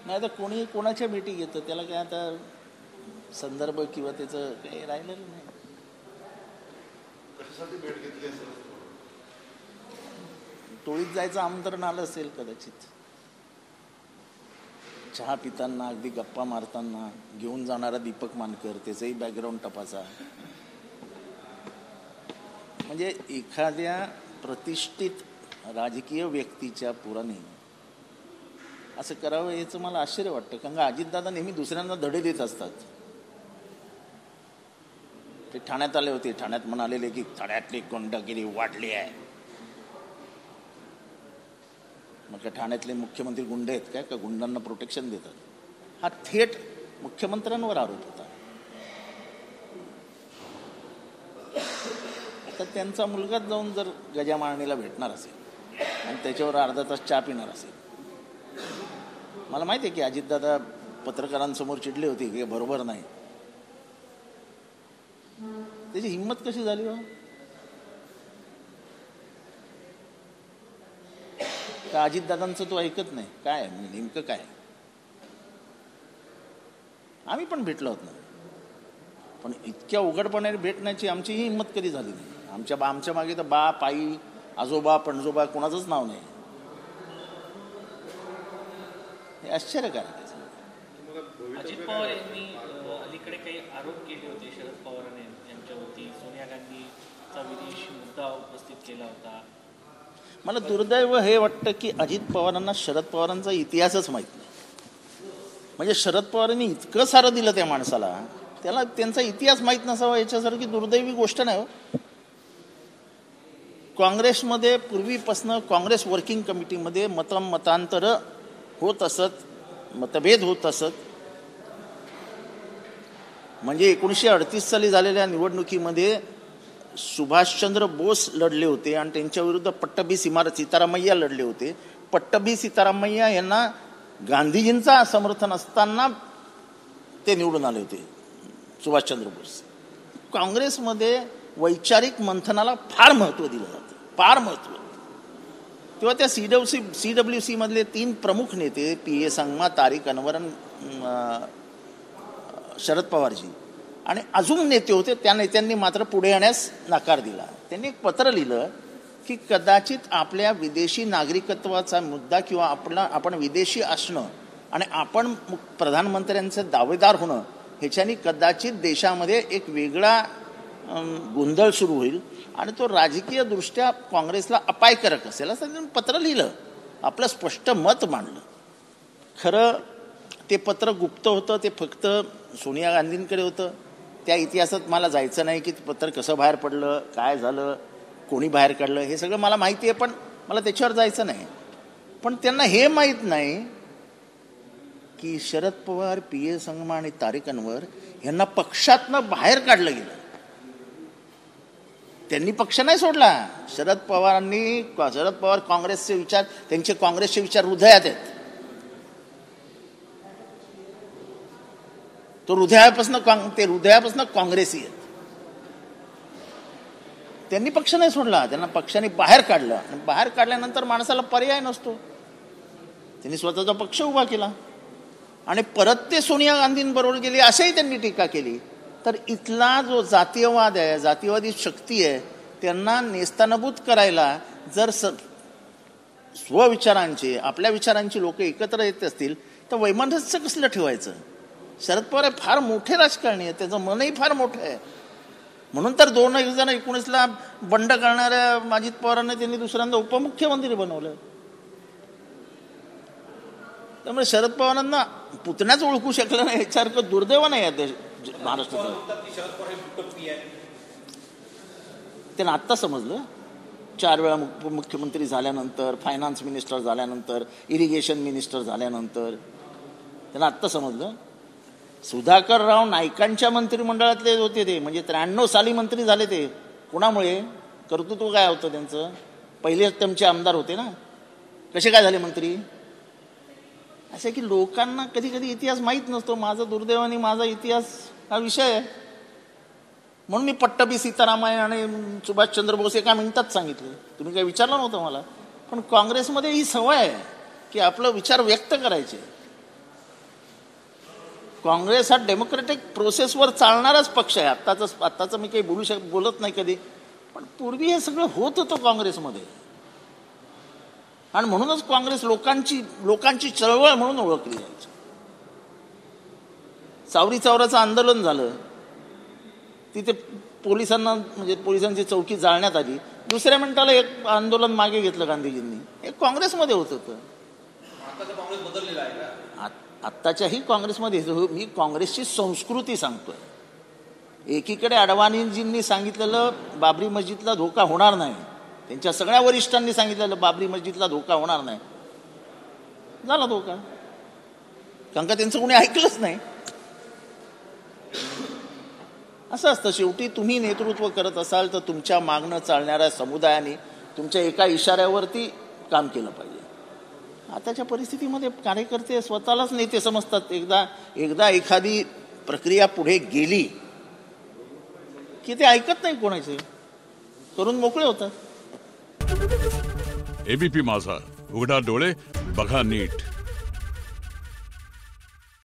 नाही तर कोणी कोणाच्या भेटी घेतं, त्याला काय आता संदर्भ किंवा त्याचं काही राहिलेलं नाही. भेट घेतली असेल, टोळीत जायचं आमंत्रण आलं असेल कदाचित. चहा पिताना अगदी गप्पा मारताना घेऊन जाणारा दीपक मानकर, त्याचंही बॅकग्राऊंड तपासा. म्हणजे एखाद्या प्रतिष्ठित राजकीय व्यक्तीच्या पुराणे असं करावं याचं मला आश्चर्य वाटतं. कारण का अजितदादा नेहमी दुसऱ्यांना धडे देत असतात. ते ठाण्यात आले होते, ठाण्यात म्हणालेले की ठाण्यातली गुंडगिरी वाढली आहे. मग का ठाण्यातले मुख्यमंत्री गुंड आहेत काय, का गुंडांना प्रोटेक्शन देतात? हा थेट मुख्यमंत्र्यांवर आरोप होता. आता त्यांचा मुलगाच जाऊन जर गजा मारणीला भेटणार असेल आणि त्याच्यावर अर्धा तास चहा पिणार असेल, मला माहिती आहे की अजितदादा पत्रकारांसमोर चिडले होते की बरोबर नाही. त्याची हिंमत कशी झाली हो? का अजितदादांचं तो ऐकत नाही काय म्हणजे नेमकं काय? आम्ही पण भेटलो होत ना, पण इतक्या उघडपणे भेटण्याची आमची ही हिंमत कधी झाली नाही. आमच्या मागे तर बाप आई आजोबा पणजोबा कोणाचंच नाव नाही. हे आश्चर्यकारक आहे. अजित पवार यांनी अलीकडे काही आरोप केले होते शरद पवारांनी यांच्यावरती. सोनिया गांधीचा विदेशी मुद्दा उपस्थित केला होता. मला दुर्दैव हे वाटतं की अजित पवारांना शरद पवारांचा इतिहासच माहीत नाही. म्हणजे शरद पवारांनी इतकं सारं दिलं त्या माणसाला, त्याला त्यांचा इतिहास माहीत नसावा याच्यासारखी दुर्दैवी गोष्ट नाही हो. काँग्रेसमध्ये पूर्वीपासून काँग्रेस वर्किंग कमिटीमध्ये मतांतर होत असत, मतभेद होत असत. म्हणजे 1938 साली झालेल्या निवडणुकीमध्ये सुभाषचंद्र बोस लढले होते आणि त्यांच्या विरुद्ध पट्टभी सीतारामय्या लढले होते. पट्टभी सीतारामय्या यांना गांधीजींचा समर्थन असताना ते निवडून आले होते सुभाषचंद्र बोस. काँग्रेसमध्ये वैचारिक मंथनाला फार महत्त्व दिलं जातं, फार महत्त्व. तेव्हा त्या CWC मधले 3 प्रमुख नेते PA संगमा, तारिक अनवर आणि शरद पवारजी आणि अजून नेते होते, त्या नेत्यांनी मात्र पुढे येण्यास नकार दिला. त्यांनी एक पत्र लिहिलं की कदाचित आपल्या विदेशी नागरिकत्वाचा मुद्दा किंवा आपण विदेशी असणं आणि आपण प्रधानमंत्र्यांचे दावेदार होणं ह्याच्यानी कदाचित देशामध्ये एक वेगळा गोंधळ सुरू होईल आणि तो राजकीय दृष्ट्या काँग्रेसला अपायकारक असेल असं त्यांनी पत्र लिहिलं, आपलं स्पष्ट मत मांडलं. खरं ते पत्र गुप्त होतं, ते फक्त सोनिया गांधींकडे होतं. त्या इतिहासात मला जायचं नाही की पत्र कसं बाहेर पडलं, काय झालं, कोणी बाहेर काढलं, हे सगळं मला माहिती आहे, पण मला त्याच्यावर जायचं नाही. पण त्यांना हे माहीत नाही की शरद पवार, PA संगमा आणि तारिक अनवर यांना पक्षातनं बाहेर काढलं गेलं. त्यांनी पक्ष नाही सोडला. शरद पवार काँग्रेसचे विचार, त्यांचे काँग्रेसचे विचार हृदयात आहेत. तो हृदयापासून काँग्रेसी आहेत. त्यांनी पक्ष नाही सोडला, त्यांना पक्षाने बाहेर काढलं आणि बाहेर काढल्यानंतर माणसाला पर्याय नसतो. त्यांनी स्वतःचा पक्ष उभा केला आणि परत ते सोनिया गांधींबरोबर गेले अशाही त्यांनी टीका केली. तर इथला जो जातीयवाद आहे, जातीयवादी शक्ती आहे, त्यांना नेस्तानाबूत करायला जर स्वविचारांचे, आपल्या विचारांची लोक एकत्र येत असतील तर वैमनस्य कसलं ठेवायचं? शरद पवार फार मोठे राजकारणी आहे, त्याचं मनही फार मोठं आहे. म्हणून तर 2019ला बंड करणाऱ्या अजित पवारांना त्यांनी दुसऱ्यांदा उपमुख्यमंत्री बनवलं. त्यामुळे शरद पवारांना पुतण्याच ओळखू शकलं नाही याच्यासारखं दुर्दैव नाही आहे महाराष्ट्राचं. त्यांना आत्ता समजलं, 4 वेळा मुख्यमंत्री झाल्यानंतर, फायनान्स मिनिस्टर झाल्यानंतर, इरिगेशन मिनिस्टर झाल्यानंतर त्यांना आत्ता समजलं. सुधाकरराव नाईकांच्या मंत्रिमंडळातले होते ते, म्हणजे 93 साली मंत्री झाले ते. कुणामुळे? कर्तृत्व काय होतं त्यांचं? पहिले त्यांचे आमदार होते ना, कसे काय झाले मंत्री? असं की लोकांना कधी कधी इतिहास माहीत नसतो. माझा दुर्दैवाने माझा इतिहास हा विषय आहे. म्हणून मी पट्टभी सीतारामय्या आणि सुभाषचंद्र बोस एका मिनिटात सांगितले. तुम्ही काही विचारलं नव्हतं मला. पण काँग्रेसमध्ये ही सवय आहे की आपलं विचार व्यक्त करायचे. काँग्रेस हा डेमोक्रेटिक प्रोसेसवर चालणाराच पक्ष आहे. आत्ताचं मी काही बोलत नाही कधी, पण पूर्वी हे सगळं होत होतं काँग्रेसमध्ये. आणि म्हणूनच काँग्रेस लोकांची चळवळ म्हणून ओळखली जायची. चावरी चौराचं आंदोलन झालं, तिथे पोलिसांची चौकी जाळण्यात आली. दुसऱ्या मिनिटाला एक आंदोलन मागे घेतलं गांधीजींनी. हे काँग्रेसमध्ये होत होतं. आत्ताच्याही काँग्रेसमध्ये मी काँग्रेसची संस्कृती सांगतोय. एकीकडे अडवाणीजींनी सांगितलेलं बाबरी मस्जिदला धोका होणार नाही, त्यांच्या सगळ्या वरिष्ठांनी सांगितलेलं बाबरी मस्जिदला धोका होणार नाही, झाला धोका, कारण का त्यांचं कोणी ऐकलंच नाही. असं असतं. शेवटी तुम्ही नेतृत्व करत असाल तर तुमच्या मागणं चालणाऱ्या समुदायाने तुमच्या एका इशाऱ्यावरती काम केलं पाहिजे. आताच्या परिस्थितीमध्ये कार्यकर्ते स्वतःलाच नेते समजतात. एकदा एखादी प्रक्रिया पुढे गेली की ते ऐकत नाही कोणाचे, करून मोकळे होतात. एबीपी माझा, उघडा डोळे बघा नीट.